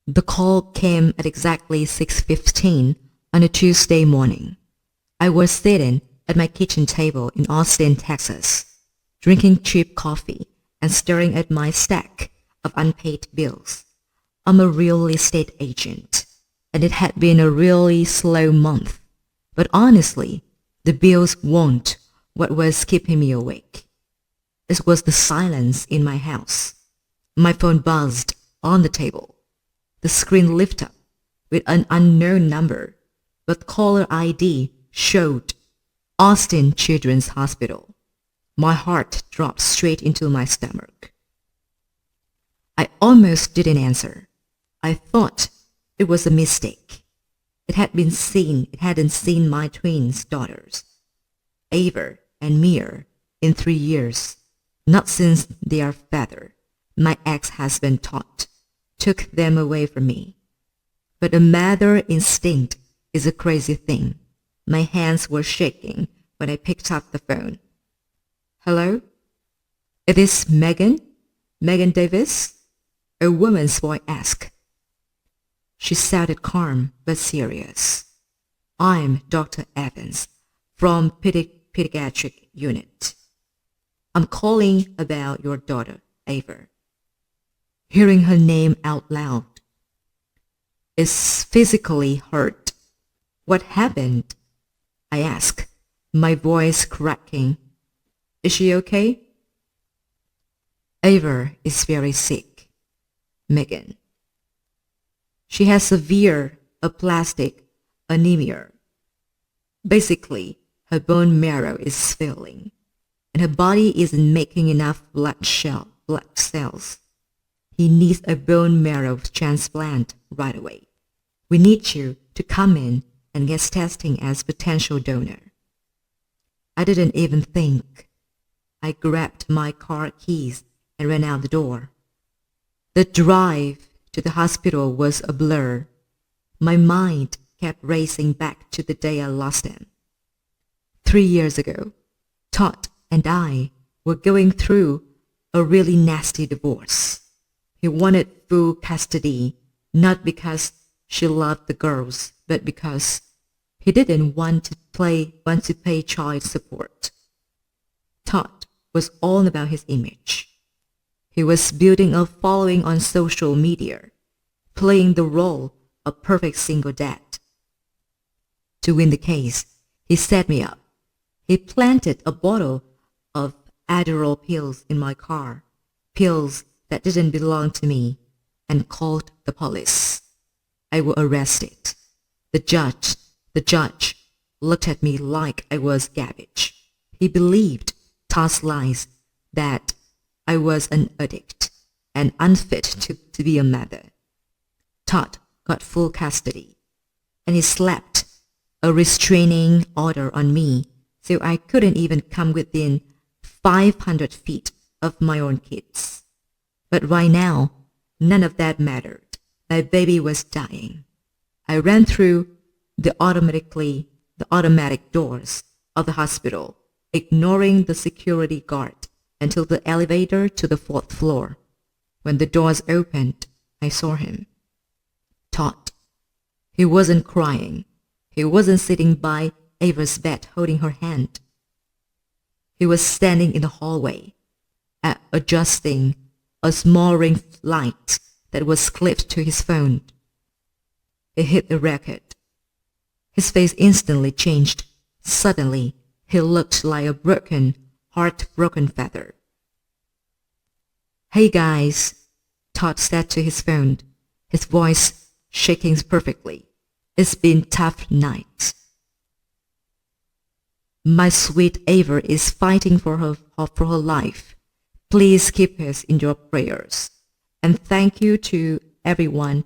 The call came at exactly 6:15 on a Tuesday morning. I was sitting at my kitchen table in Austin, Texas, drinking cheap coffee and staring at my stack of unpaid bills. I'm a real estate agent, and it had been a really slow month. But honestly, the bills weren't what was keeping me awake. It was the silence in my house. My phone buzzed on the table. The screen lit up with an unknown number, but caller ID showed Austin Children's Hospital. My heart dropped straight into my stomach. I almost didn't answer. I thought it was a mistake. It hadn't seen my twins' daughters, Ava and Mia, in 3 years, not since their father, my ex-husband Todd, took them away from me. But a mother instinct is a crazy thing. My hands were shaking when I picked up the phone. Hello? Is this Megan? Megan Davis? A woman's voice asked. She sounded calm but serious. I'm Dr. Evans from Pediatric Unit. I'm calling about your daughter, Ava. Hearing her name out loud is physically hurt. What happened? I asked, my voice cracking. Is she okay? Ava is very sick, Megan. She has severe aplastic anemia. Basically, her bone marrow is failing, and her body isn't making enough blood cells. He needs a bone marrow transplant right away. We need you to come in and get testing as potential donor. I didn't even think. I grabbed my car keys and ran out the door. The drive to the hospital was a blur. My mind kept racing back to the day I lost him. 3 years ago, Todd and I were going through a really nasty divorce. He wanted full custody, not because she loved the girls, but because he didn't want to pay child support. Todd was all about his image. He was building a following on social media, playing the role of perfect single dad. To win the case, he set me up. He planted a bottle of Adderall pills in my car, pills that didn't belong to me, and called the police. I was arrested. The judge looked at me like I was garbage. He believed Todd's lies that I was an addict and unfit to be a mother. Todd got full custody, and he slapped a restraining order on me so I couldn't even come within 500 feet of my own kids. But right now, none of that mattered. My baby was dying. I ran through the automatic doors of the hospital, ignoring the security guard until the elevator to the 4th floor. When the doors opened, I saw him. Todd. He wasn't crying. He wasn't sitting by Ava's bed holding her hand. He was standing in the hallway, adjusting a small ring light that was clipped to his phone. He hit the record. His face instantly changed. Suddenly, he looked like a heartbroken feather. Hey guys, Todd said to his phone, his voice shaking perfectly. It's been a tough night. My sweet Ava is fighting for her life. Please keep us in your prayers. And thank you to everyone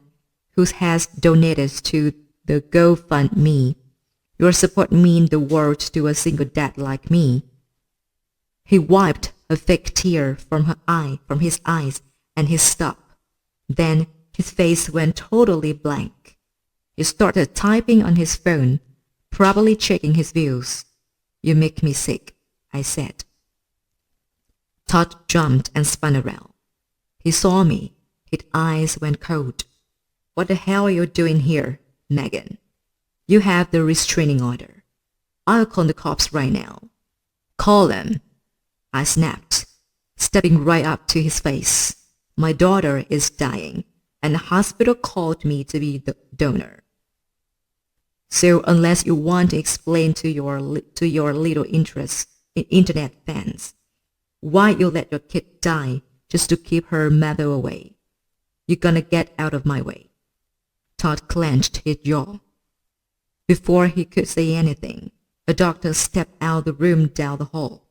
who has donated to the GoFundMe. Your support means the world to a single dad like me. He wiped a fake tear from his eyes, and he stopped. Then his face went totally blank. He started typing on his phone, probably checking his views. You make me sick, I said. Todd jumped and spun around. He saw me. His eyes went cold. What the hell are you doing here, Megan? You have the restraining order. I'll call the cops right now. Call them, I snapped, stepping right up to his face. My daughter is dying, and the hospital called me to be the donor. So unless you want to explain to your little internet fans why you let your kid die just to keep her mother away, you're gonna get out of my way. Todd clenched his jaw. Before he could say anything, a doctor stepped out of the room down the hall.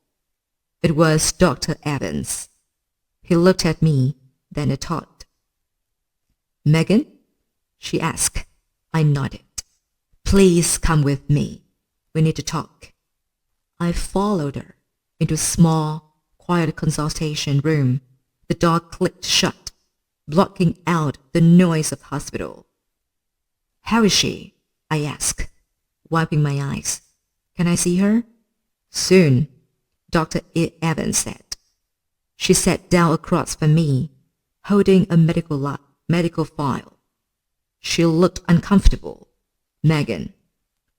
It was Dr. Evans. He looked at me, then at Todd. Megan? She asked. I nodded. Please come with me. We need to talk. I followed her into a small, quiet consultation room. The door clicked shut, blocking out the noise of the hospital. How is she? I asked, wiping my eyes. Can I see her? Soon, Dr. Evans said. She sat down across from me, holding a medical file. She looked uncomfortable. Megan,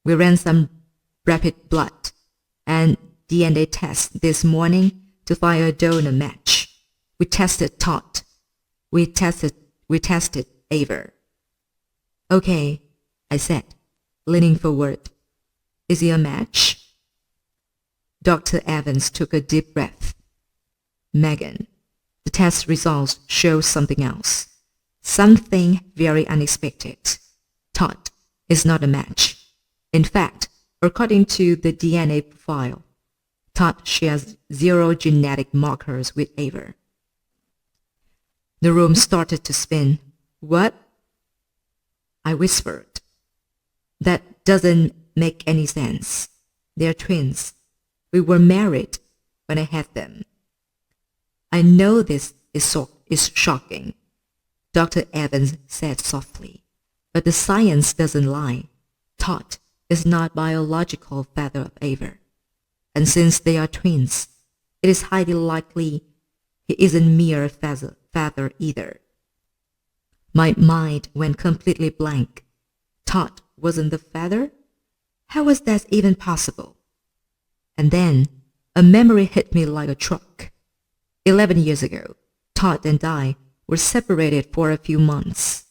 we ran some rapid blood and DNA tests this morning to find a donor match. We tested Todd. We tested Ava. Okay, I said, leaning forward. Is he a match? Dr. Evans took a deep breath. Megan, the test results show something else. Something very unexpected. Todd is not a match. In fact, according to the DNA profile, Todd shares 0 genetic markers with Ava. The room started to spin. What? I whispered. That doesn't make any sense. They're twins. We were married when I had them. I know this is shocking, Dr. Evans said softly, but the science doesn't lie. Todd is not biological father of Ava, and since they are twins, it is highly likely he isn't mere father either. My mind went completely blank. Todd wasn't the father? How was that even possible? And then a memory hit me like a truck. 11 years ago, Todd and I were separated for a few months.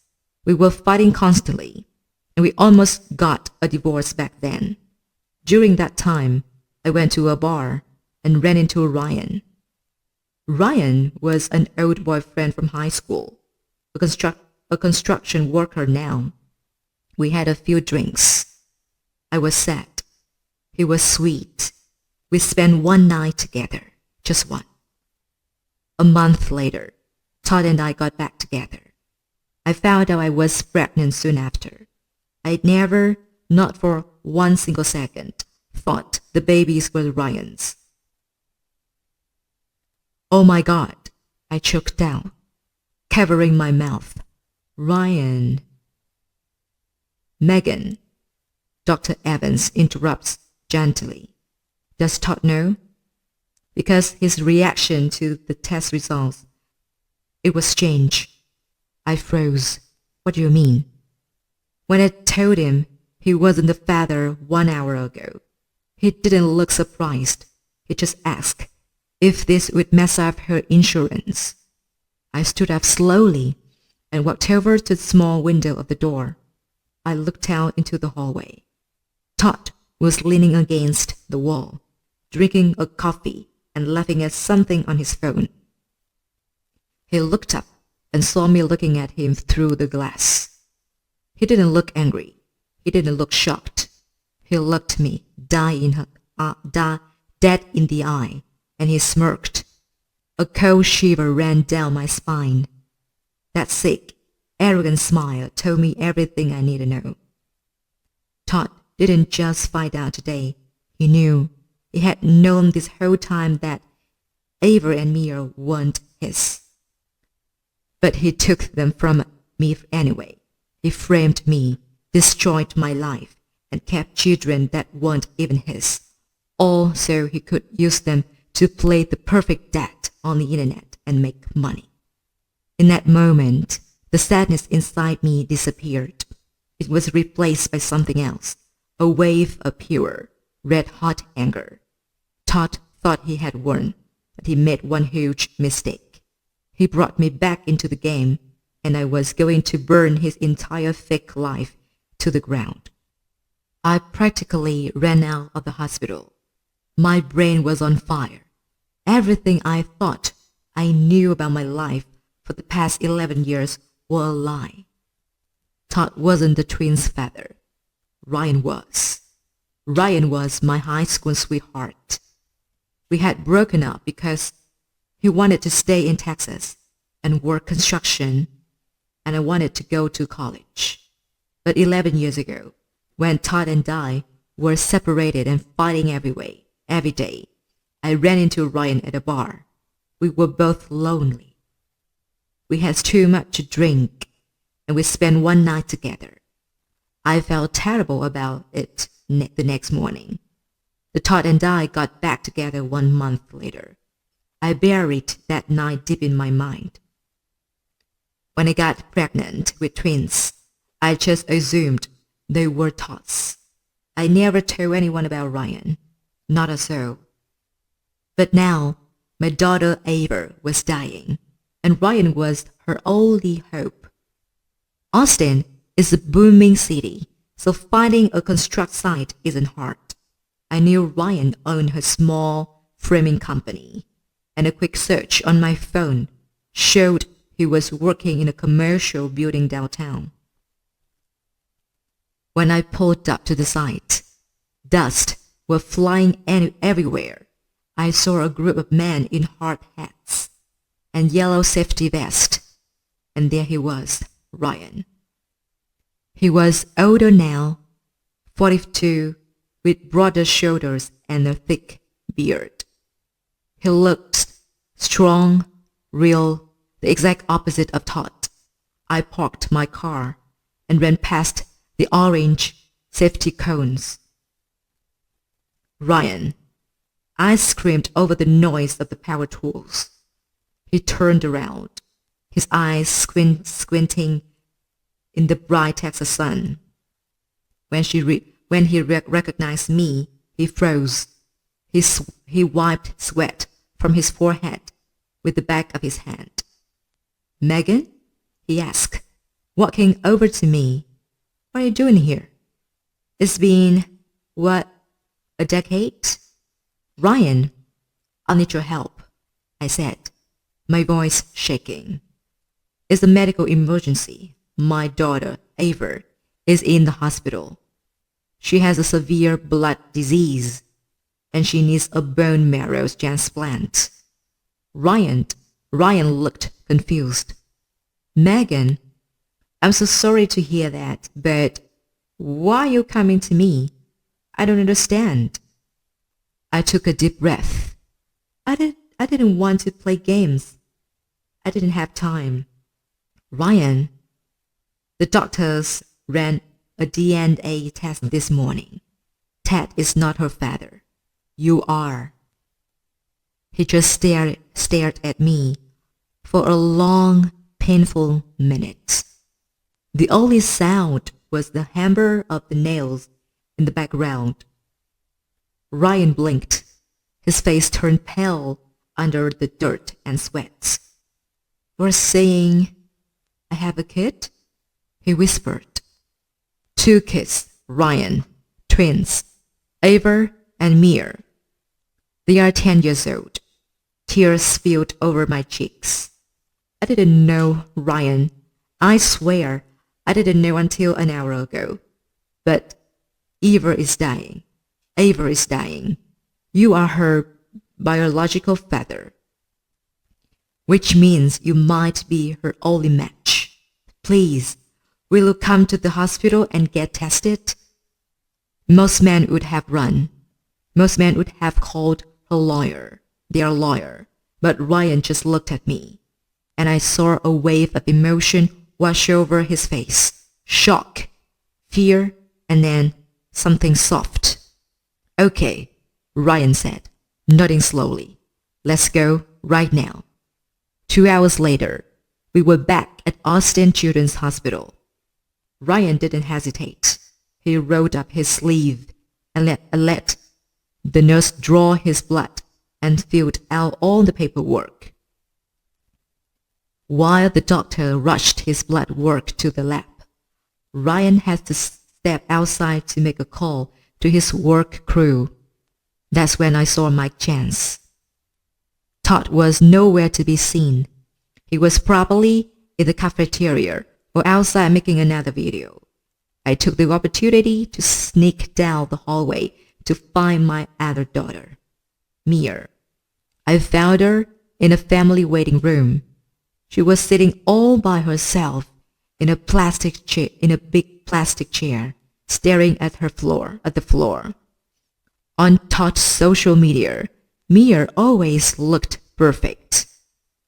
We were fighting constantly, and we almost got a divorce back then. During that time, I went to a bar and ran into Ryan. Ryan was an old boyfriend from high school, a construction worker now. We had a few drinks. I was sad. He was sweet. We spent one night together, just one. A month later, Todd and I got back together. I found out I was pregnant soon after. I'd never, not for one single second, thought the babies were Ryan's. Oh my God, I choked down, covering my mouth. Ryan. Megan, Dr. Evans interrupts gently. Does Todd know? Because his reaction to the test results, it was strange. I froze. What do you mean? When I told him he wasn't the father 1 hour ago, he didn't look surprised. He just asked if this would mess up her insurance. I stood up slowly and walked over to the small window of the door. I looked out into the hallway. Todd was leaning against the wall, drinking a coffee and laughing at something on his phone. He looked up and saw me looking at him through the glass. He didn't look angry. He didn't look shocked. He looked me dead in the eye, and he smirked. A cold shiver ran down my spine. That sick, arrogant smile told me everything I needed to know. Todd didn't just find out today. He knew. He had known this whole time that Ava and Mia weren't his. But he took them from me anyway. He framed me, destroyed my life, and kept children that weren't even his, all so he could use them to play the perfect dad on the internet and make money. In that moment, The sadness inside me disappeared. It was replaced by something else, a wave of pure, red-hot anger. Todd thought he had won, but he made one huge mistake. He brought me back into the game, and I was going to burn his entire fake life to the ground. I practically ran out of the hospital. My brain was on fire. Everything I thought I knew about my life for the past 11 years were a lie. Todd wasn't the twins' father. Ryan was. Ryan was my high school sweetheart. We had broken up because he wanted to stay in Texas and work construction, and I wanted to go to college. But 11 years ago, when Todd and I were separated and fighting every day, I ran into Ryan at a bar. We were both lonely. We had too much to drink, and we spent one night together. I felt terrible about it the next morning. The Todd and I got back together 1 month later. I buried that night deep in my mind. When I got pregnant with twins, I just assumed they were Todd's. I never told anyone about Ryan, not a soul. But now, my daughter Ava was dying, and Ryan was her only hope. Austin is a booming city, so finding a construct site isn't hard. I knew Ryan owned a small framing company, and a quick search on my phone showed he was working in a commercial building downtown. When I pulled up to the site, dust was flying everywhere. I saw a group of men in hard hats and yellow safety vests, and there he was, Ryan. He was older now, 42, with broader shoulders and a thick beard. He looked strong, real, the exact opposite of Todd. I parked my car and ran past the orange safety cones. Ryan, I screamed over the noise of the power tools. He turned around, his eyes squinting in the bright Texas sun. When he recognized me, he froze. He wiped sweat from his forehead with the back of his hand. "Megan?" he asked, walking over to me. "What are you doing here?" "It's been, a decade?" "Ryan, I'll need your help," I said, my voice shaking. "It's a medical emergency. My daughter, Ava, is in the hospital. She has a severe blood disease, and she needs a bone marrow transplant." Ryan looked confused. "Megan, I'm so sorry to hear that, but why are you coming to me? I don't understand." I took a deep breath. I didn't want to play games. I didn't have time. "Ryan, the doctors ran a DNA test this morning. Ted is not her father. You are." He just stared at me for a long, painful minute. The only sound was the hammer of the nails in the background. Ryan blinked. His face turned pale under the dirt and sweat. "You're saying I have a kid?" he whispered. "2 kids, Ryan, twins, Ava and Mia. They are 10 years old." Tears spilled over my cheeks. I didn't know Ryan. I swear I didn't know until an hour ago. But Ava is dying. Ava is dying. You are her biological father, which means you might be her only match. Please, will you come to the hospital and get tested?" Most men would have run. Most men would have called their lawyer. But Ryan just looked at me, and I saw a wave of emotion wash over his face. Shock, fear, and then something soft. "Okay," Ryan said, nodding slowly. "Let's go right now." 2 hours later, We were back at Austin Children's Hospital. Ryan didn't hesitate. He rolled up his sleeve and let the nurse draw his blood and filled out all the paperwork. While the doctor rushed his blood work to the lab, Ryan had to step outside to make a call to his work crew. That's when I saw my chance. Todd was nowhere to be seen. He was probably in the cafeteria or outside making another video. I took the opportunity to sneak down the hallway to find my other daughter, Mia. I found her in a family waiting room. She was sitting all by herself in a big plastic chair, staring at the floor. On Todd's social media, Mia always looked perfect.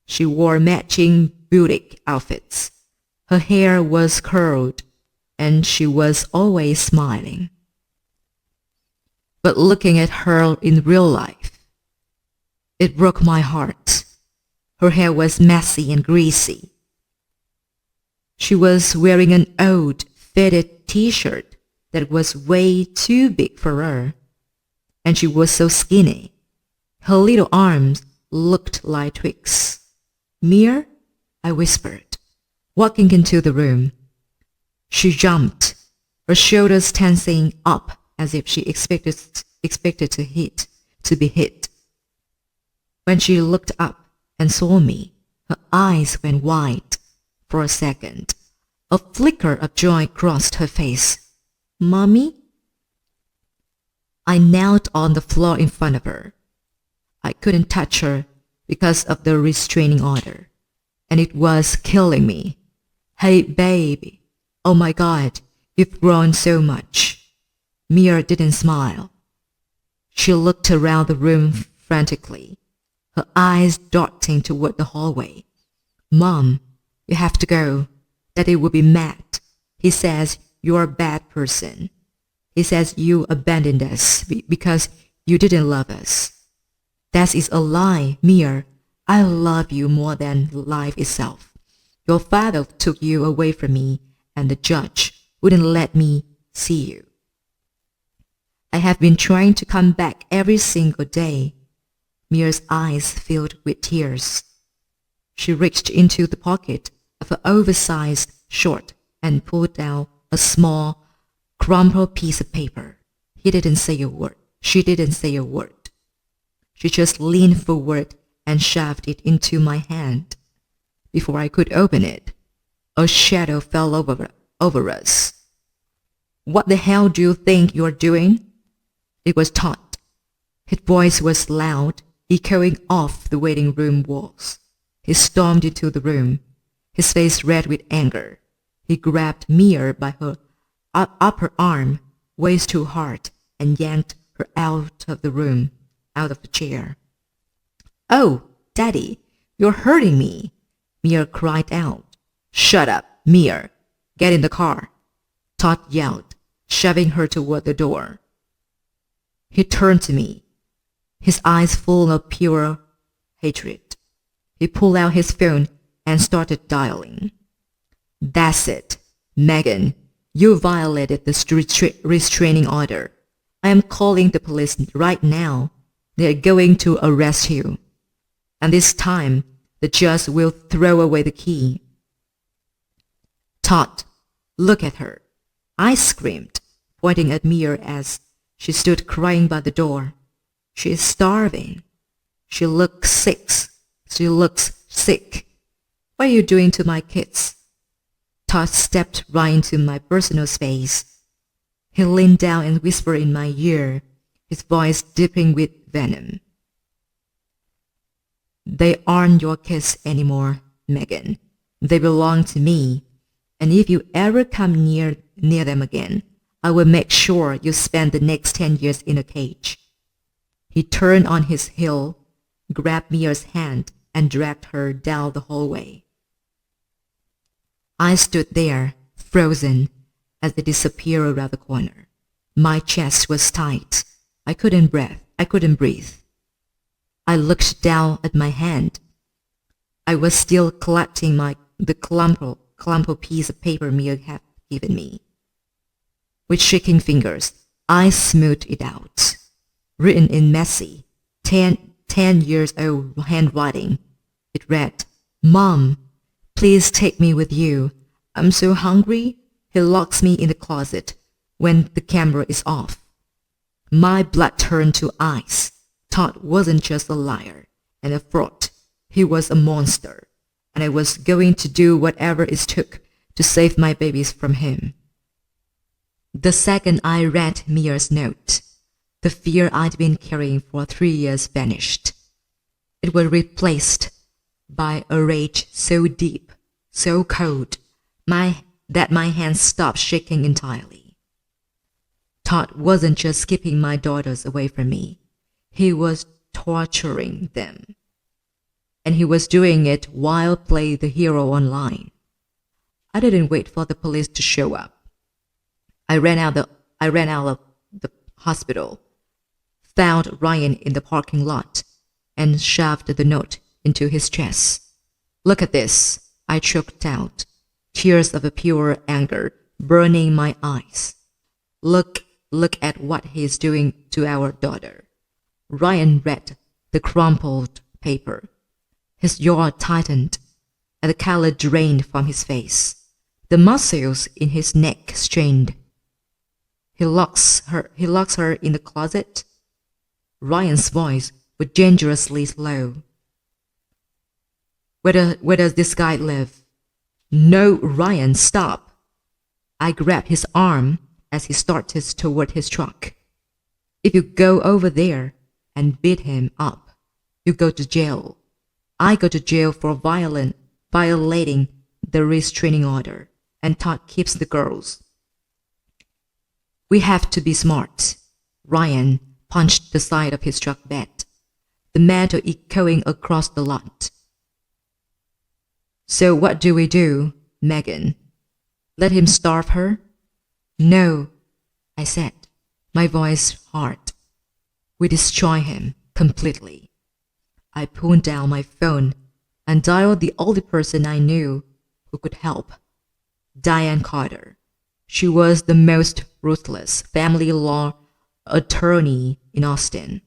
She wore matching boutique outfits. Her hair was curled, and she was always smiling. But looking at her in real life, it broke my heart. Her hair was messy and greasy. She was wearing an old, faded t-shirt that was way too big for her, and she was so skinny. Her little arms looked like twigs. "Mia?" I whispered, walking into the room. She jumped, her shoulders tensing up as if she expected to be hit. When she looked up and saw me, her eyes went wide. For a second, a flicker of joy crossed her face. "Mommy?" I knelt on the floor in front of her. I couldn't touch her because of the restraining order, and it was killing me. "Hey, baby. Oh my God, you've grown so much." Mia didn't smile. She looked around the room frantically, her eyes darting toward the hallway. "Mom, you have to go. Daddy will be mad. He says you're a bad person. He says you abandoned us because you didn't love us." "That is a lie, Mia. I love you more than life itself. Your father took you away from me, and the judge wouldn't let me see you. I have been trying to come back every single day." Mia's eyes filled with tears. She reached into the pocket of her oversized shirt and pulled out a small, crumpled piece of paper. She didn't say a word. She just leaned forward and shoved it into my hand. Before I could open it, a shadow fell over us. "What the hell do you think you're doing?" It was Todd. His voice was loud, echoing off the waiting room walls. He stormed into the room, his face red with anger. He grabbed Mia by her upper arm, way too hard, and yanked her out of the chair. "Oh, Daddy, you're hurting me," Mia cried out. "Shut up, Mia. Get in the car," Todd yelled, shoving her toward the door. He turned to me, his eyes full of pure hatred. He pulled out his phone and started dialing. "That's it. Megan, you violated the restraining order. I am calling the police right now. They are going to arrest you. And this time, the judge will throw away the key." "Todd, look at her," I screamed, pointing at Mia as she stood crying by the door. "She is starving. She looks sick. What are you doing to my kids?" Todd stepped right into my personal space. He leaned down and whispered in my ear, his voice dripping with venom. "They aren't your kids anymore, Megan. They belong to me. And if you ever come near them again, I will make sure you spend the next 10 years in a cage." He turned on his heel, grabbed Mia's hand, and dragged her down the hallway. I stood there, frozen, as they disappeared around the corner. My chest was tight. I couldn't breathe. I looked down at my hand. I was still collecting my the clump piece of paper Mia had given me. With shaking fingers, I smoothed it out. Written in messy, 10-years-old handwriting, it read, "Mom, please take me with you. I'm so hungry." He locks me in the closet when the camera is off. My blood turned to ice. Todd wasn't just a liar and a fraud. He was a monster, and I was going to do whatever it took to save my babies from him. The second I read Mia's note, the fear I'd been carrying for 3 years vanished. It was replaced by a rage so deep, so cold, that my hands stopped shaking entirely. Todd wasn't just keeping my daughters away from me. He was torturing them. And he was doing it while playing the hero online. I didn't wait for the police to show up. I ran out of the hospital, found Ryan in the parking lot, and shoved the note into his chest. "Look at this," I choked out, tears of a pure anger burning my eyes. Look at what he's doing to our daughter." Ryan read the crumpled paper. His jaw tightened, and the color drained from his face. The muscles in his neck strained. He locks her in the closet. Ryan's voice was dangerously low. Where does this guy live?" "No, Ryan, stop." I grabbed his arm as he started toward his truck. "If you go over there and beat him up, you go to jail. I go to jail for violating the restraining order, and Todd keeps the girls." "We have to be smart." Ryan punched the side of his truck bed, the metal echoing across the lot. "So what do we do, Megan? Let him starve her?" "No," I said, my voice hard. "We destroy him completely." I pulled down my phone and dialed the only person I knew who could help, Diane Carter. She was the most ruthless family law attorney in Austin.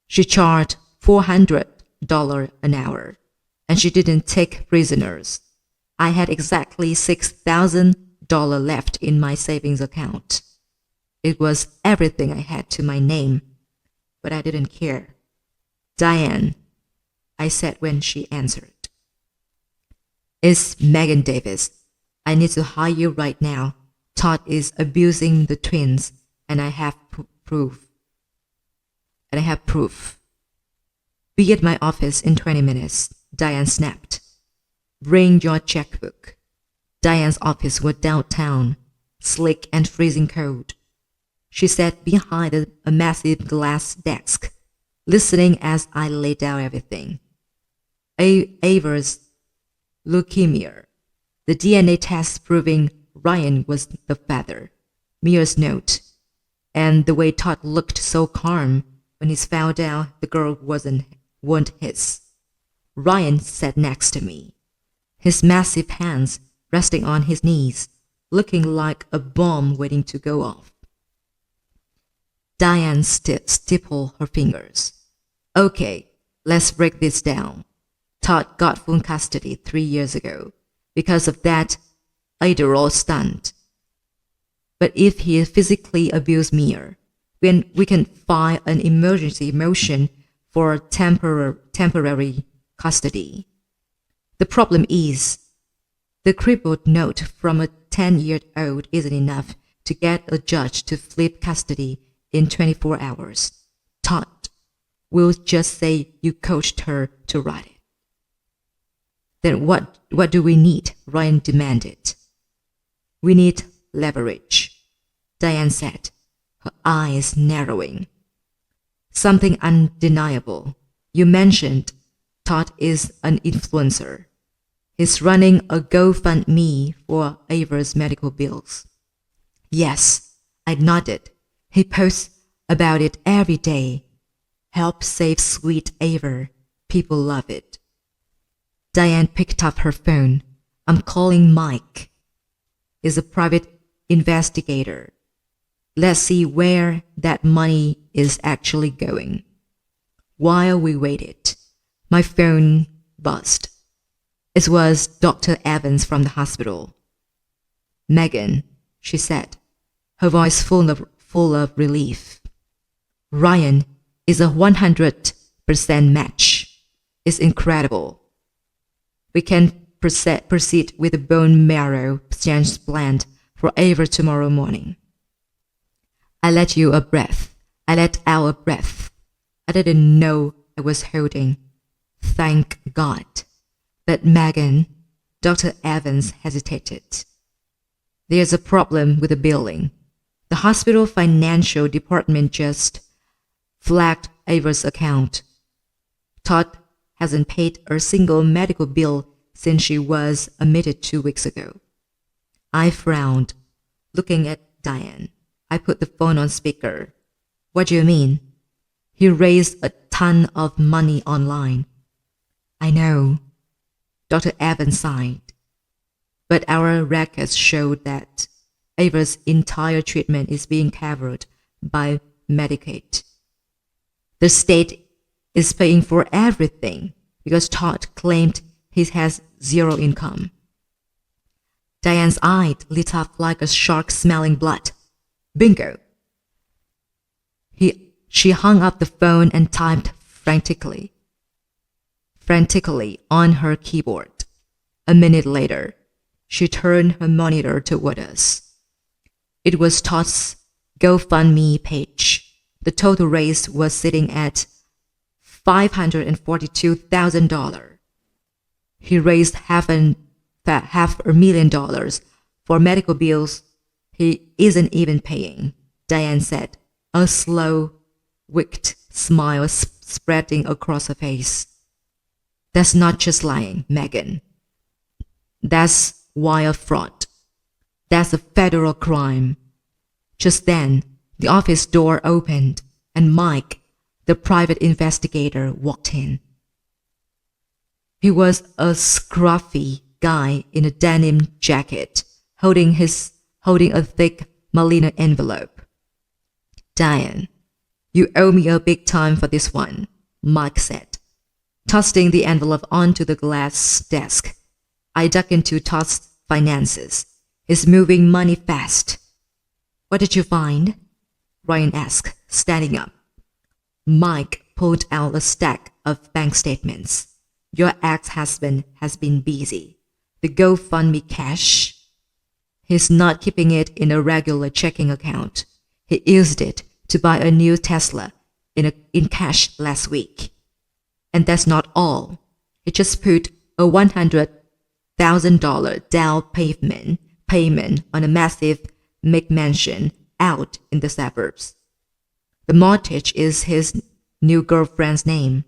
She charged $400 an hour, and she didn't take prisoners. I had exactly $6,000 left in my savings account. It was everything I had to my name, but I didn't care. "Diane," I said when she answered. "It's Megan Davis. I need to hire you right now. Todd is abusing the twins, and I have proof. Be at my office in 20 minutes, Diane snapped. "Bring your checkbook." Diane's office was downtown, slick and freezing cold. She sat behind a massive glass desk, listening as I laid out everything. Ava's leukemia, the DNA test proving Ryan was the father, Mia's note, and the way Todd looked so calm when he found out the girl wasn't his. Ryan sat next to me, his massive hands resting on his knees, looking like a bomb waiting to go off. Diane stippled her fingers. "Okay, let's break this down. Todd got full custody 3 years ago. Because of that, Adderall stunt. But if he physically abused Mia, then we can file an emergency motion for temporary custody. The problem is, the crippled note from a 10-year-old isn't enough to get a judge to flip custody in 24 hours. Todd will just say you coached her to write it." "Then what do we need?" Ryan demanded. "We need leverage," Diane said, her eyes narrowing. "Something undeniable. You mentioned Todd is an influencer. He's running a GoFundMe for Ava's medical bills." "Yes," I nodded. "He posts about it every day. Help save sweet Ava. People love it." Diane picked up her phone. I'm calling Mike. He's a private investigator. Let's see where that money is actually going. While we waited, my phone buzzed. It was Dr. Evans from the hospital. Megan, she said, her voice full of relief. Ryan is a 100% match. It's incredible. We can proceed with the bone marrow transplant for Ava tomorrow morning. I let out a breath. I didn't know I was holding. Thank God. But Megan, Dr. Evans hesitated. There's a problem with the billing. The hospital financial department just flagged Ava's account. Todd hasn't paid a single medical bill since she was admitted 2 weeks ago. I frowned, looking at Diane. I put the phone on speaker. What do you mean? He raised a ton of money online. I know. Dr. Evans sighed. But our records showed that Ava's entire treatment is being covered by Medicaid. The state is paying for everything because Todd claimed he has zero income. Diane's eye lit up like a shark smelling blood. Bingo! She hung up the phone and typed frantically on her keyboard. A minute later, she turned her monitor toward us. It was Todd's GoFundMe page. The total raised was sitting at $542,000. He raised half $500,000 for medical bills he isn't even paying, Diane said, a slow, wicked smile spreading across her face. That's not just lying, Megan. That's wire fraud. That's a federal crime. Just then, the office door opened and Mike, the private investigator, walked in. He was a scruffy guy in a denim jacket, holding a thick manila envelope. Diane, you owe me a big time for this one, Mike said, tossing the envelope onto the glass desk. I dug into Todd's finances. He's moving money fast. What did you find? Ryan asked, standing up. Mike pulled out a stack of bank statements. Your ex-husband has been busy. The GoFundMe cash, he's not keeping it in a regular checking account. He used it to buy a new Tesla in cash last week. And that's not all. He just put a $100,000 down payment on a massive McMansion out in the suburbs. The mortgage is his new girlfriend's name.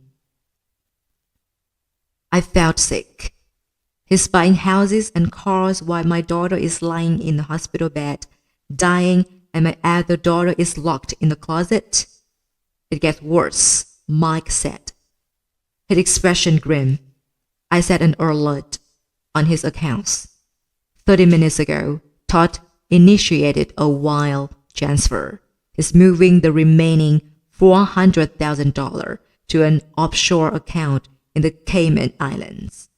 I felt sick. He's buying houses and cars while my daughter is lying in the hospital bed, dying, and my other daughter is locked in the closet. It gets worse, Mike said. His expression grim. I set an alert on his accounts. 30 minutes ago, Todd initiated a wire transfer. He's moving the remaining $400,000 to an offshore account in the Cayman Islands.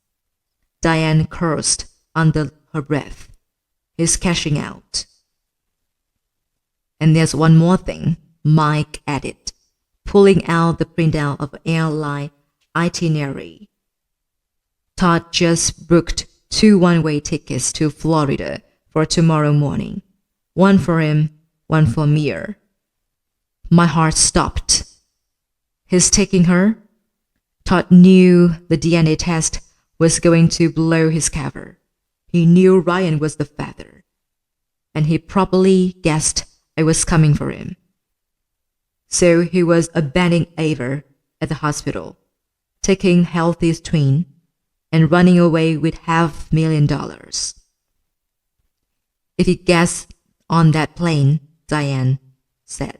Diane cursed under her breath. He's cashing out. And there's one more thing, Mike added, pulling out the printout of airline itinerary. Todd just booked 2 one-way tickets to Florida for tomorrow morning. One for him, one for Mir. My heart stopped. He's taking her? Todd knew the DNA test was going to blow his cover. He knew Ryan was the father. And he probably guessed I was coming for him. So he was abandoning Ava at the hospital, taking Healthy's twin, and running away with $500,000. If he gets on that plane, Diane said,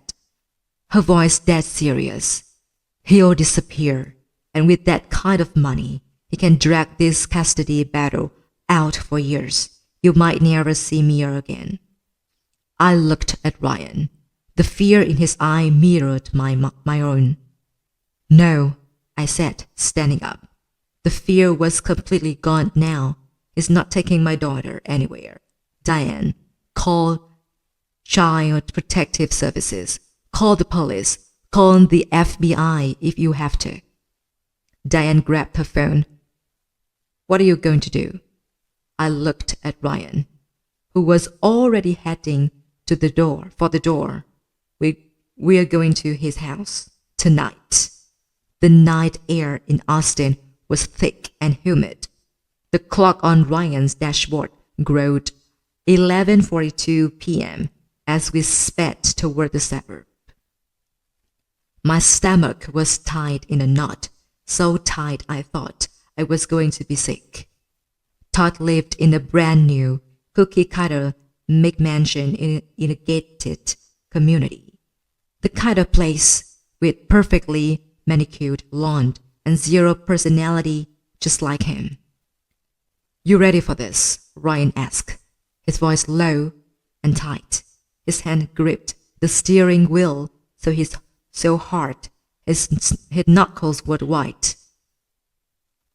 her voice dead serious, he'll disappear, and with that kind of money, He can drag this custody battle out for years. You might never see Mia again. I looked at Ryan. The fear in his eye mirrored my own. No, I said, standing up. The fear was completely gone now. He's not taking my daughter anywhere. Diane, call Child Protective Services. Call the police. Call the FBI if you have to. Diane grabbed her phone. What are you going to do? I looked at Ryan, who was already heading for the door. We are going to his house tonight. The night air in Austin was thick and humid. The clock on Ryan's dashboard glowed 11:42 p.m. as we sped toward the suburb. My stomach was tied in a knot, so tight I thought I was going to be sick. Todd lived in a brand new cookie-cutter McMansion in a gated community. The kind of place with perfectly manicured lawn and zero personality, just like him. You ready for this? Ryan asked, his voice low and tight. His hand gripped the steering wheel so hard his knuckles were white.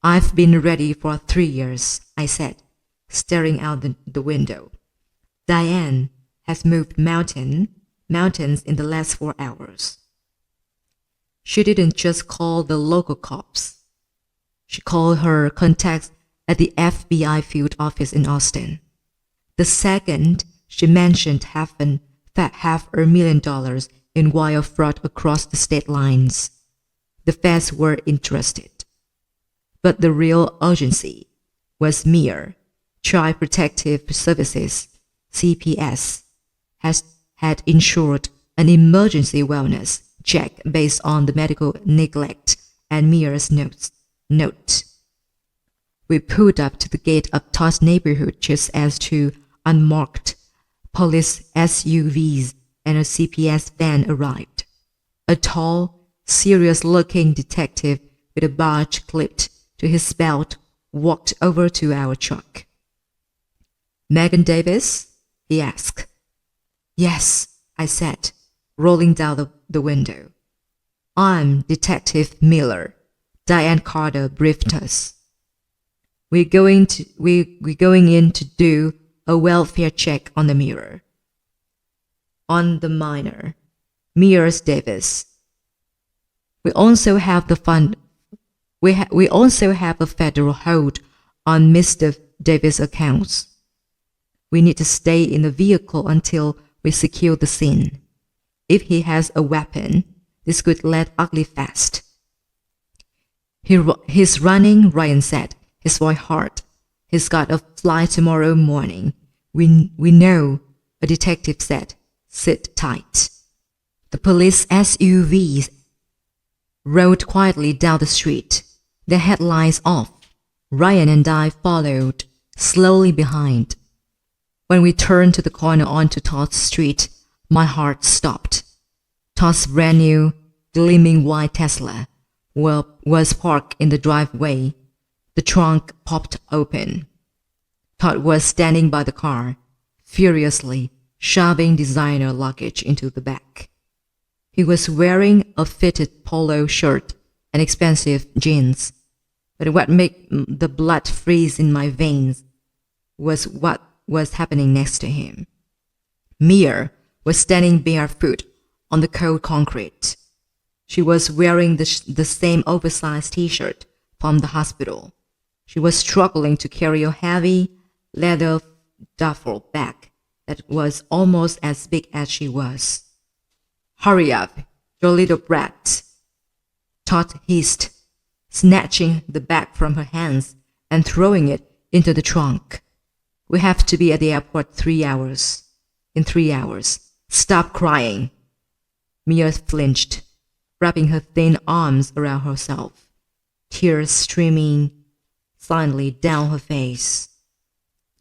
I've been ready for 3 years, I said, staring out the window. Diane has moved mountains in the last 4 hours. She didn't just call the local cops. She called her contacts at the FBI field office in Austin. The second she mentioned $500,000 in wire fraud across the state lines, the feds were interested. But the real urgency was Mia. Child Protective Services, CPS, had insured an emergency wellness check based on the medical neglect and Mia's note. We pulled up to the gate of Todd's neighborhood just as two unmarked police SUVs and a CPS van arrived. A tall, serious-looking detective with a badge clipped to his belt walked over to our truck. Megan Davis? He asked. Yes, I said, rolling down the window. I'm Detective Miller. Diane Carter briefed us. We're going in to do a welfare check on the mirror. On the minor, Mia Davis. We also have a federal hold on Mr. Davis' accounts. We need to stay in the vehicle until we secure the scene. If he has a weapon, this could get ugly fast. He's running, Ryan said, his voice hard. He's got a flight tomorrow morning. We know, a detective said. Sit tight. The police SUVs rode quietly down the street, their headlights off. Ryan and I followed slowly behind. When we turned to the corner onto Todd's street, my heart stopped. Todd's brand new, gleaming white Tesla was parked in the driveway. The trunk popped open. Todd was standing by the car, furiously shoving designer luggage into the back. He was wearing a fitted polo shirt and expensive jeans, but what made the blood freeze in my veins was what was happening next to him. Mia was standing barefoot on the cold concrete. She was wearing the same oversized t-shirt from the hospital. She was struggling to carry a heavy leather duffel bag that was almost as big as she was. Hurry up, you little brat, Todd hissed, snatching the bag from her hands and throwing it into the trunk. We have to be at the airport in 3 hours. Stop crying. Mia flinched, wrapping her thin arms around herself, tears streaming silently down her face.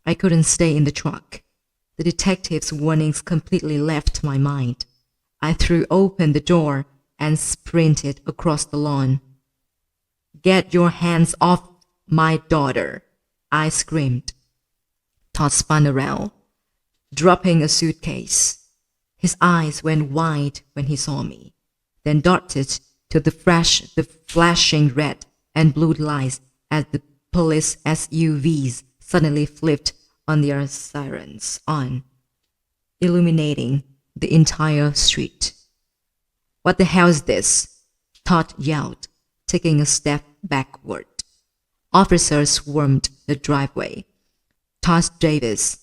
I couldn't stay in the truck. The detective's warnings completely left my mind. I threw open the door and sprinted across the lawn. Get your hands off my daughter," I screamed. Todd spun around, dropping a suitcase. His eyes went wide when he saw me, then darted to the flashing red and blue lights as the police SUVs suddenly flipped on their sirens on, illuminating the entire street. "What the hell is this?" Todd yelled, taking a step backward. Officers swarmed the driveway. "Todd Davis,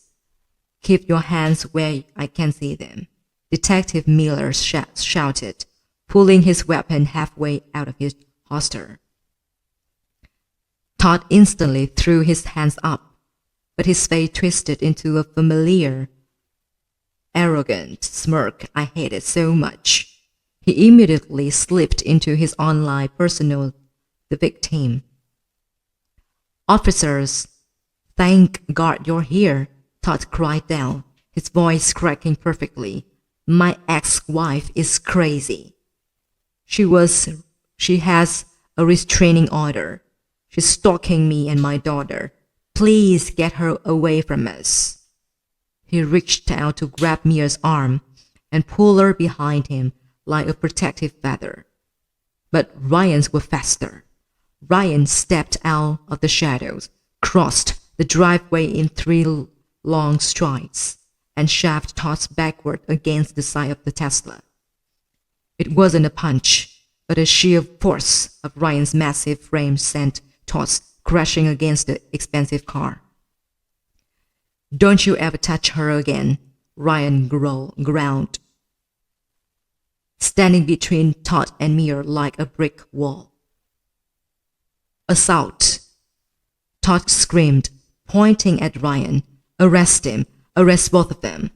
keep your hands where I can see them," Detective Miller shouted, pulling his weapon halfway out of his holster. Todd instantly threw his hands up, but his face twisted into a familiar, arrogant smirk I hated so much. He immediately slipped into his online persona, the victim. "Officers, thank God you're here," Todd cried down, his voice cracking perfectly. "My ex-wife is crazy. She has a restraining order. She's stalking me and my daughter. Please get her away from us." He reached out to grab Mia's arm and pull her behind him like a protective feather. But Ryan's were faster. Ryan stepped out of the shadows, crossed the driveway in 3 long strides, and shoved Todd backward against the side of the Tesla. It wasn't a punch, but a sheer force of Ryan's massive frame sent Todd crashing against the expensive car. "Don't you ever touch her again," Ryan growled, standing between Todd and Mia like a brick wall. "Assault!" Todd screamed, pointing at Ryan. "Arrest him! Arrest both of them!"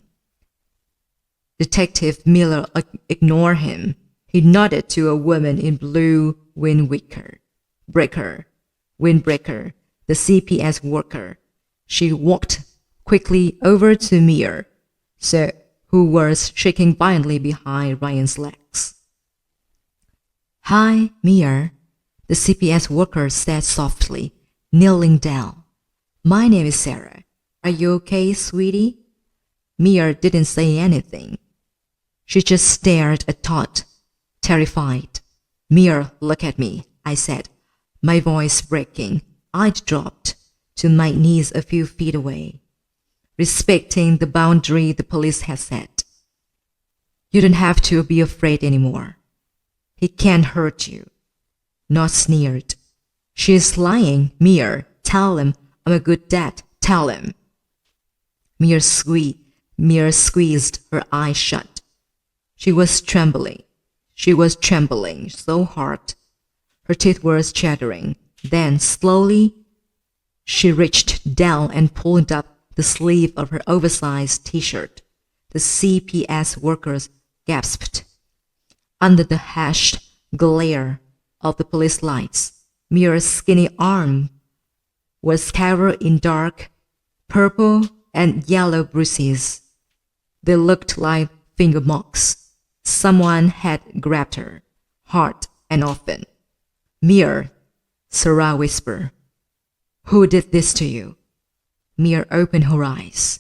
Detective Miller ignored him. He nodded to a woman in blue windbreaker, the CPS worker. She walked quickly over to Mia, who was shaking violently behind Ryan's legs. "Hi, Mia," the CPS worker said softly, kneeling down. "My name is Sarah. Are you okay, sweetie?" Mia didn't say anything. She just stared at Todd, terrified. "Mia, look at me," I said, my voice breaking. I'd dropped to my knees a few feet away, respecting the boundary the police had set. "You don't have to be afraid anymore. He can't hurt you." Not sneered. "She's lying, Mia. Tell him I'm a good dad. Tell him." Mia squeezed her eyes shut. She was trembling so hard. Her teeth were chattering. Then, slowly, she reached down and pulled up the sleeve of her oversized t-shirt. The CPS workers gasped. Under the hashed glare of the police lights, Mia's skinny arm was covered in dark purple and yellow bruises. They looked like finger marks. Someone had grabbed her, hard and often. "Mia," Sarah whispered. "Who did this to you?" Mia opened her eyes.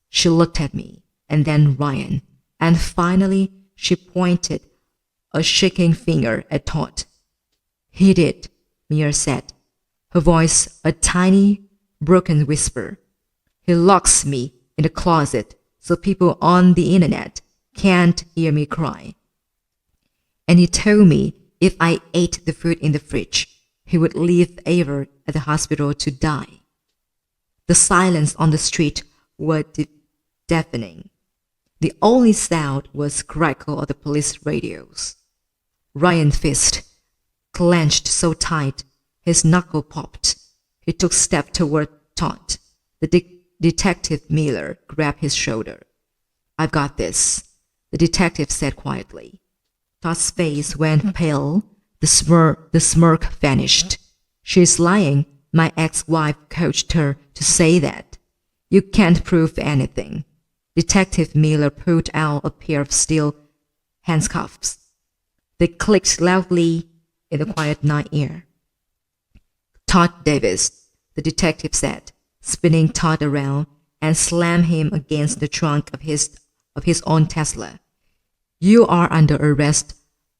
She looked at me, and then Ryan, and finally she pointed a shaking finger at Todd. "He did," Mia said, her voice a tiny, broken whisper. "He locks me in the closet so people on the internet can't hear me cry. And he told me if I ate the food in the fridge, he would leave Ava at the hospital to die." The silence on the street was deafening. The only sound was crackle of the police radios. Ryan's fist clenched so tight his knuckle popped. He took a step toward Todd. The detective Miller grabbed his shoulder. "I've got this," the detective said quietly. Todd's face went pale. The smirk vanished. "She's lying. My ex-wife coached her to say that. You can't prove anything." Detective Miller pulled out a pair of steel handcuffs. They clicked loudly in the quiet night air. "Todd Davis, the detective said, spinning Todd around and slammed him against the trunk of his own Tesla. "You are under arrest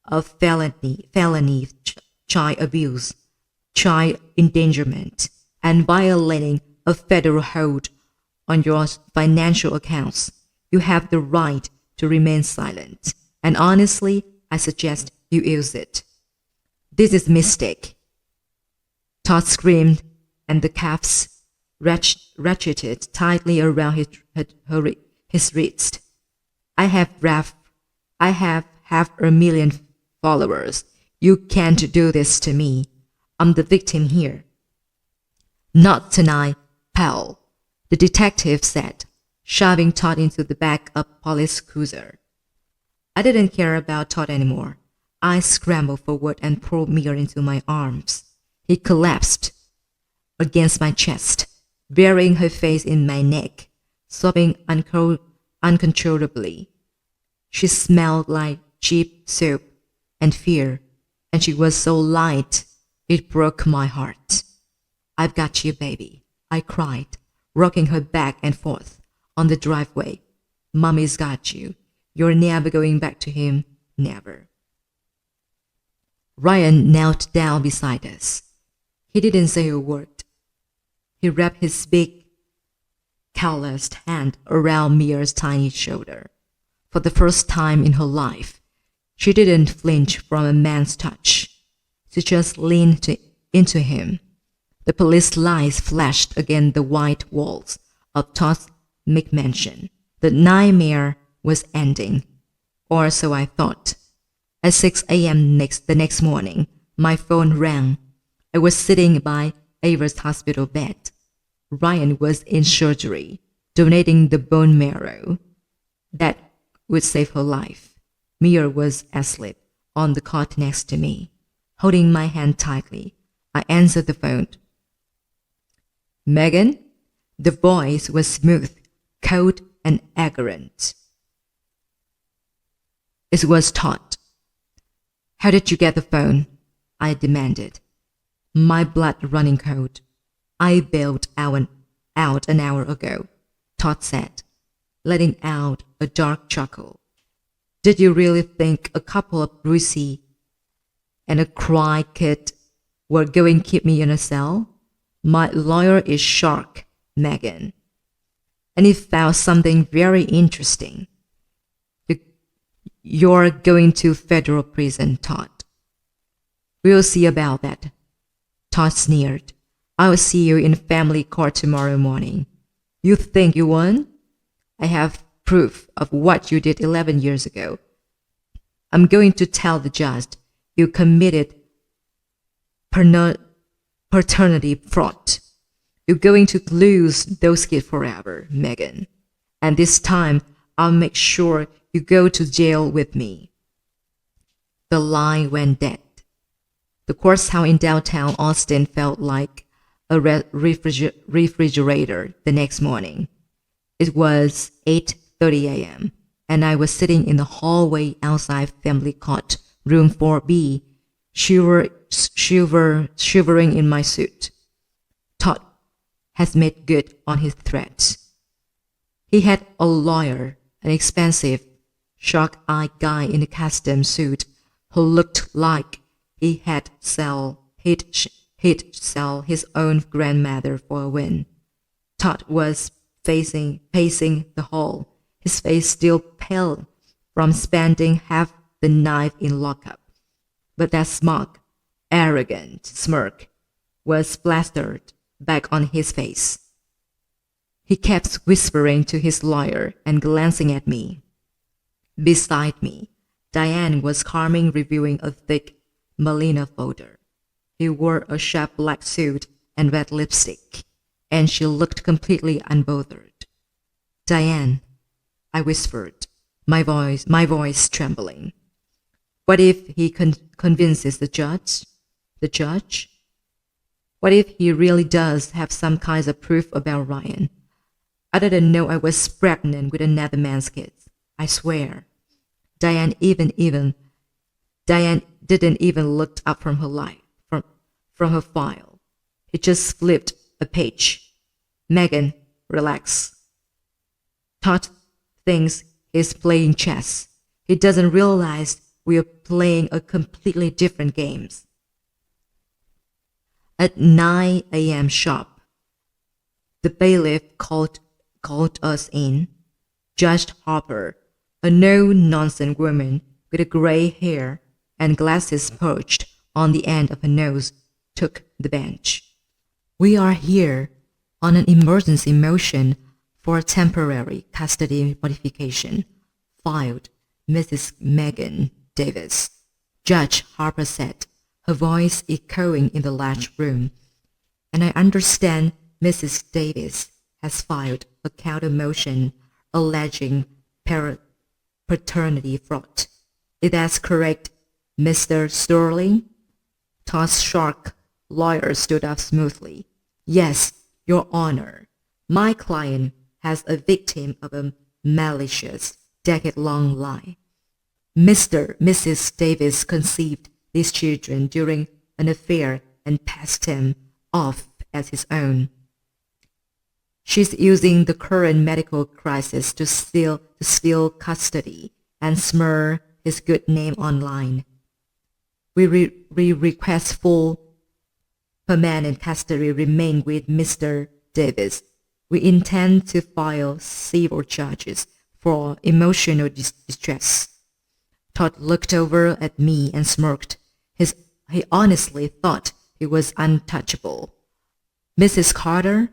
of felony child abuse, child endangerment, and violating a federal hold on your financial accounts. You have the right to remain silent, and honestly, I suggest you use it." "This is a mistake," Todd screamed, and the cuffs ratcheted tightly around his wrist. I have half a million followers. You can't do this to me. I'm the victim here." "Not tonight, pal," the detective said, shoving Todd into the back of a police cruiser. I didn't care about Todd anymore. I scrambled forward and pulled Mia into my arms. He collapsed against my chest, burying her face in my neck, sobbing uncontrollably. She smelled like cheap soap and fear, and she was so light it broke my heart. "I've got you, baby," I cried, rocking her back and forth on the driveway. "Mommy's got you. You're never going back to him, never." Ryan knelt down beside us. He didn't say a word. He wrapped his big, calloused hand around Mia's tiny shoulder. For the first time in her life, she didn't flinch from a man's touch. She just leaned into him. The police lights flashed against the white walls of Todd's McMansion. The nightmare was ending, or so I thought. At 6 a.m. the next morning, my phone rang. I was sitting by Ava's hospital bed. Ryan was in surgery, donating the bone marrow that would save her life. Mia was asleep on the cot next to me, holding my hand tightly. I answered the phone. "Megan?" The voice was smooth, cold, and arrogant. It was Todd. "How did you get the phone?" I demanded, my blood running cold. "I bailed out an hour ago," Todd said, letting out a dark chuckle. "Did you really think a couple of Brucey and a cry kid were going to keep me in a cell? My lawyer is shark, Megan. And he found something very interesting. You're going to federal prison, Todd." "We'll see about that," Todd sneered. "I'll see you in family court tomorrow morning. You think you won? I have proof of what you did 11 years ago. I'm going to tell the judge you committed paternity fraud. You're going to lose those kids forever, Megan. And this time, I'll make sure you go to jail with me." The line went dead. The courthouse in downtown Austin felt like a refrigerator the next morning. It was 8:30 a.m., and I was sitting in the hallway outside family court, room 4B, shivering in my suit. Todd has made good on his threats. He had a lawyer, an expensive, shark-eyed guy in a custom suit who looked like he'd sell his own grandmother for a win. Todd was pacing the hall, his face still pale from spending half the night in lockup. But that smug, arrogant smirk was plastered back on his face. He kept whispering to his lawyer and glancing at me. Beside me, Diane was calmly reviewing a thick Malina folder. He wore a sharp black suit and red lipstick, and she looked completely unbothered. "Diane," I whispered, my voice trembling. "What if he convinces the judge? The judge? What if he really does have some kinds of proof about Ryan? I didn't know I was pregnant with another man's kids. I swear." Diane didn't even look up from her file. He just flipped a page. Megan, relax. Todd thinks he's playing chess. He doesn't realize we're playing a completely different game. At 9 a.m. sharp, the bailiff called us in. Judge Harper, a no-nonsense woman with a gray hair and glasses perched on the end of her nose, took the bench. We are here on an emergency motion for a temporary custody modification, filed Mrs. Megan Davis, Judge Harper said, her voice echoing in the large room. And I understand Mrs. Davis has filed a counter motion alleging paternity fraud. Is that correct, Mr. Sterling? Todd's shark lawyer stood up smoothly. Yes, Your Honor. My client has a victim of a malicious, decade-long lie. Mrs. Davis conceived these children during an affair and passed them off as his own. She's using the current medical crisis to steal custody and smear his good name online. We request full permanent custody remain with Mr. Davis. We intend to file civil charges for emotional distress. Todd looked over at me and smirked. He honestly thought he was untouchable. Mrs. Carter?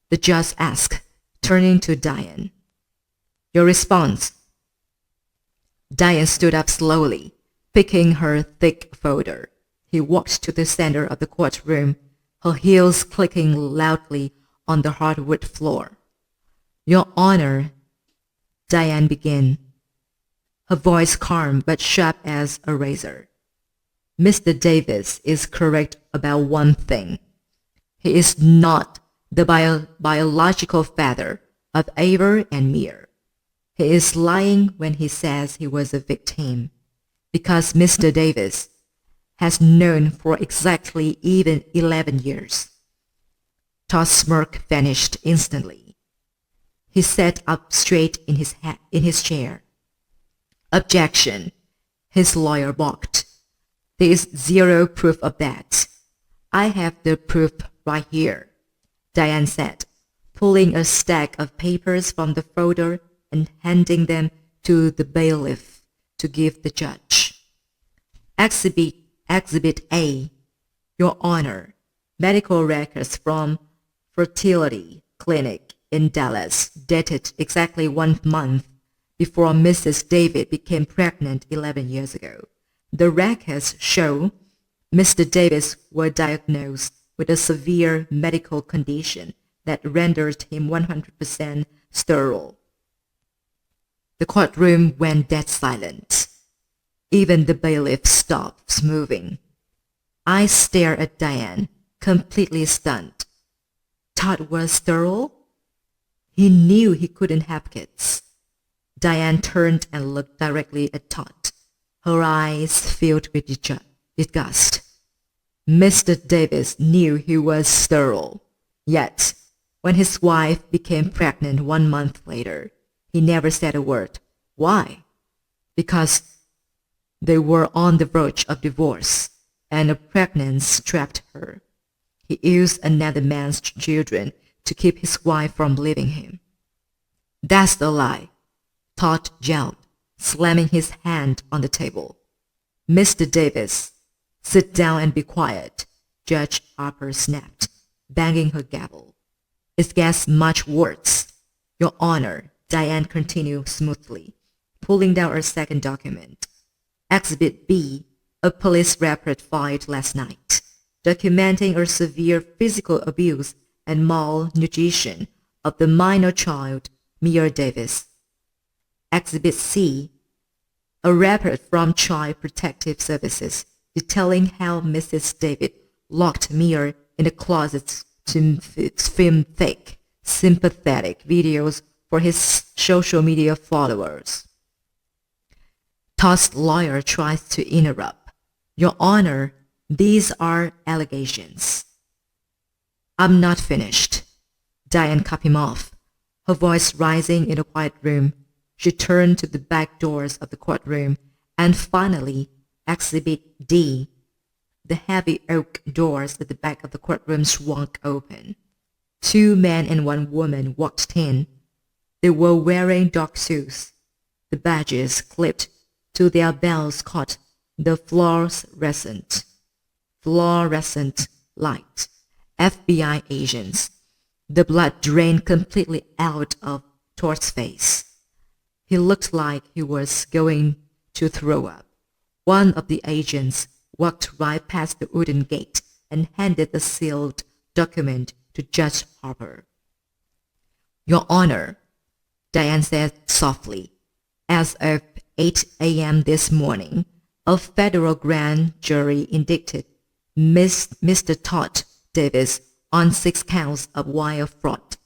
The judge asked, turning to Diane. Your response? Diane stood up slowly, picking her thick folder. He walked to the center of the courtroom, her heels clicking loudly on the hardwood floor. Your Honor, Diane began, her voice calm but sharp as a razor. Mr. Davis is correct about one thing. He is not the biological father of Ava and Mir. He is lying when he says he was a victim, because Mr. Davis has known for exactly even 11 years. Todd's smirk vanished instantly. He sat up straight in his chair. Objection, his lawyer balked. There is zero proof of that. I have the proof right here, Diane said, pulling a stack of papers from the folder and handing them to the bailiff to give the judge. Exhibit A, Your Honor, medical records from fertility clinic in Dallas, dated exactly 1 month before Mrs. Davis became pregnant 11 years ago. The records show Mr. Davis was diagnosed with a severe medical condition that rendered him 100% sterile. The courtroom went dead silent. Even the bailiff stopped moving. I stared at Diane, completely stunned. Todd was sterile? He knew he couldn't have kids. Diane turned and looked directly at Todd, her eyes filled with disgust. Mr. Davis knew he was sterile. Yet, when his wife became pregnant 1 month later, he never said a word. Why? Because they were on the verge of divorce, and a pregnancy trapped her. He used another man's children to keep his wife from leaving him. That's the lie, Todd yelled, slamming his hand on the table. Mr. Davis, sit down and be quiet, Judge Harper snapped, banging her gavel. It gets much worse. Your Honor, Diane continued smoothly, pulling down her second document. Exhibit B, a police report filed last night, documenting a severe physical abuse and malnutrition of the minor child, Mir Davis. Exhibit C, a report from Child Protective Services detailing how Mrs. Davis locked Mir in the closet to film fake, sympathetic videos for his social media followers. Todd's lawyer tries to interrupt. Your Honor, these are allegations. I'm not finished. Diane cut him off, her voice rising in the quiet room. She turned to the back doors of the courtroom, and finally, Exhibit D. The heavy oak doors at the back of the courtroom swung open. 2 men and 1 woman walked in. They were wearing dark suits. The badges clipped to their belts caught the fluorescent light. FBI agents. The blood drained completely out of Todd's face. He looked like he was going to throw up. One of the agents walked right past the wooden gate and handed the sealed document to Judge Harper. Your Honor, Diane said softly, as of 8 a.m. this morning, a federal grand jury indicted Mr. Todd Davis on 6 counts of wire fraud,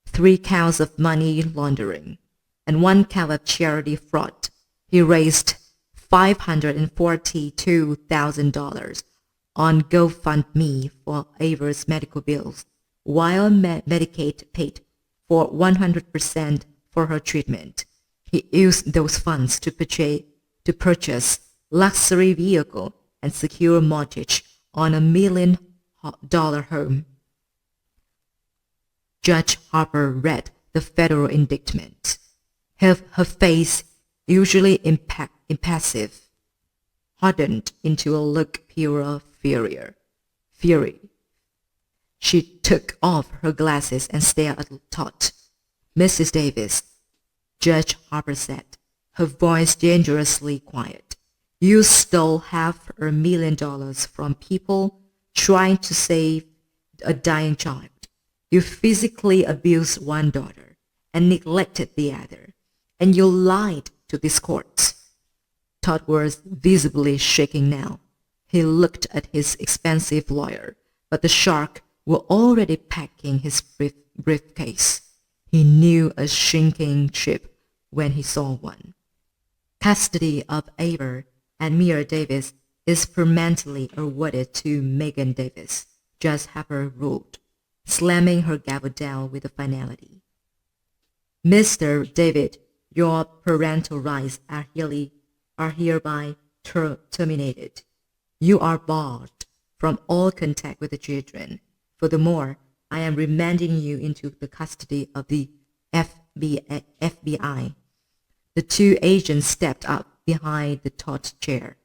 3 counts of money laundering, and 1 count of charity fraud. He raised $542,000 on GoFundMe for Ava's medical bills, while Medicaid paid for 100% for her treatment. He used those funds to purchase luxury vehicle and secure mortgage on a $1 million home. Judge Harper read the federal indictment. Her face, usually impassive, hardened into a look pure fury. She took off her glasses and stared at Todd. Mrs. Davis, Judge Harper said, her voice dangerously quiet. You stole $500,000 from people trying to save a dying child. You physically abused 1 daughter and neglected the other, and you lied to this court. Todd was visibly shaking now. He looked at his expensive lawyer, but the shark were already packing his briefcase. He knew a shrinking ship when he saw one. Custody of Ava and Mia Davis is permanently awarded to Megan Davis, Judge Harper ruled, slamming her gavel down with a finality. Mr. David, your parental rights are hereby terminated. You are barred from all contact with the children. Furthermore, I am remanding you into the custody of the FBI. The 2 agents stepped up behind the Todd chair.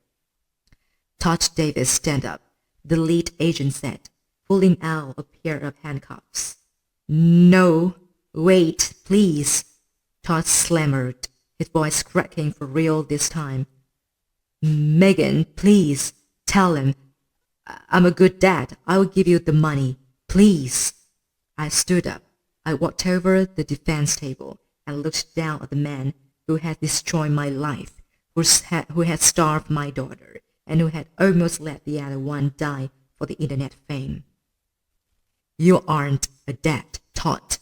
Todd Davis, stand up, the lead agent said, pulling out a pair of handcuffs. No, wait, please, Todd stammered, his voice cracking for real this time. Megan, please, tell him. I'm a good dad. I will give you the money. Please. I stood up. I walked over the defense table and looked down at the man who had destroyed my life, who had starved my daughter, and who had almost let the other one die for the internet fame. You aren't a dad, Todd,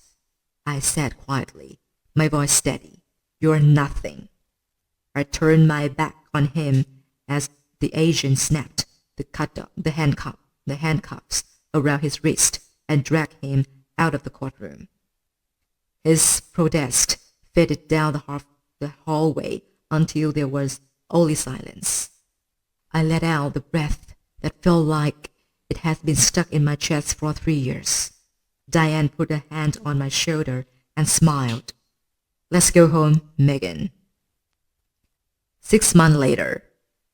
I said quietly, my voice steady. You're nothing. I turned my back on him as the agent snapped the handcuffs around his wrist and dragged him out of the courtroom. His protest faded down the hallway until there was only silence. I let out the breath that felt like it had been stuck in my chest for 3 years. Diane put a hand on my shoulder and smiled. Let's go home, Megan. 6 months later,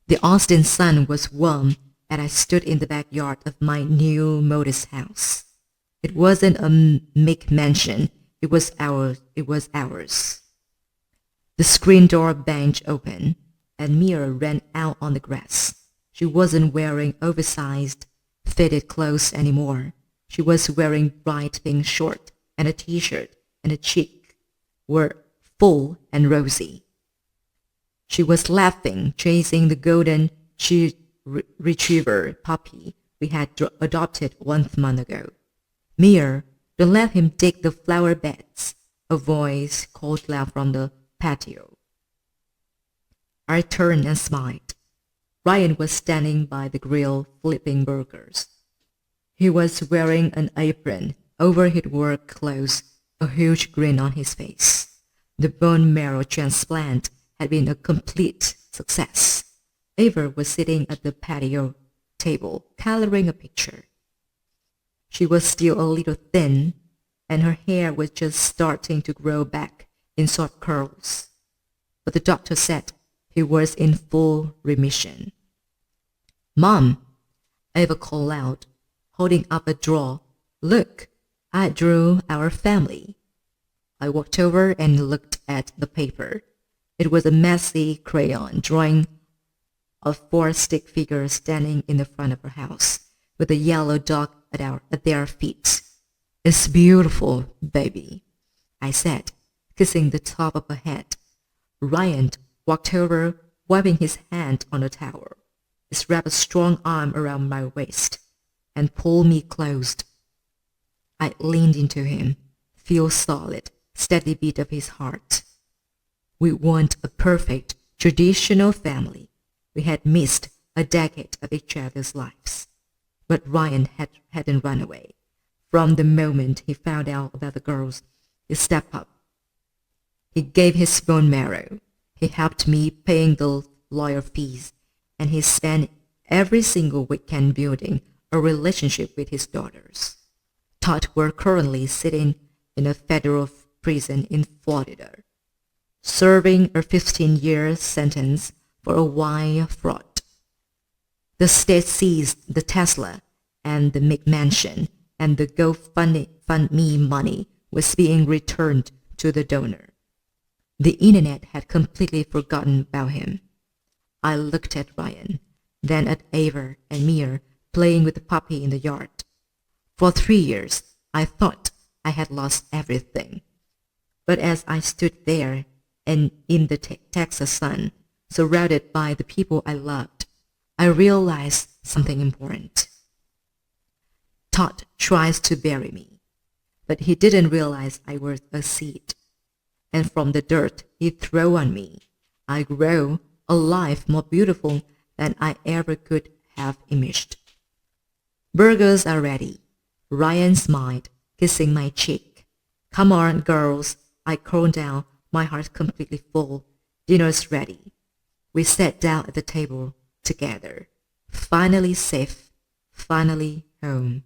the Austin sun was warm and I stood in the backyard of my new modest house. It wasn't a McMansion. It was ours. The screen door banged open, and Mia ran out on the grass. She wasn't wearing oversized, fitted clothes anymore. She was wearing bright pink shorts and a t-shirt, and her cheeks were full and rosy. She was laughing, chasing the golden retriever puppy we had adopted 1 month ago. Mia, don't let him dig the flower beds, a voice called loud from the patio. I turned and smiled. Ryan was standing by the grill flipping burgers. He was wearing an apron over his work clothes, a huge grin on his face. The bone marrow transplant had been a complete success. Ava was sitting at the patio table, coloring a picture. She was still a little thin, and her hair was just starting to grow back in short curls. But the doctor said he was in full remission. "Mom," Ava called out, holding up a drawer. "Look, I drew our family." I walked over and looked at the paper. It was a messy crayon drawing of 4 stick figures standing in the front of her house, with a yellow dog at their feet. "It's beautiful, baby," I said, kissing the top of her head. Ryan walked over, wiping his hand on the towel. He wrapped a strong arm around my waist and pulled me close. I leaned into him, feel solid, steady beat of his heart. We weren't a perfect, traditional family. We had missed a decade of each other's lives. But Ryan hadn't run away. From the moment he found out about the girls, he stepped up. He gave his bone marrow. He helped me paying the lawyer fees, and he spent every single weekend building a relationship with his daughters. Todd were currently sitting in a federal prison in Florida, serving a 15-year sentence for a wire fraud. The state seized the Tesla and the McMansion, and the GoFundMe money was being returned to the donor. The internet had completely forgotten about him. I looked at Ryan, then at Ava and Mia playing with the puppy in the yard. For 3 years, I thought I had lost everything. But as I stood there and in the Texas sun, surrounded by the people I loved, I realized something important. Todd tries to bury me, but he didn't realize I was a seed. And from the dirt he threw on me, I grow a life more beautiful than I ever could have imagined. "Burgers are ready," Ryan smiled, kissing my cheek. "Come on, girls," I called down, my heart completely full. "Dinner's ready." We sat down at the table together, finally safe, finally home.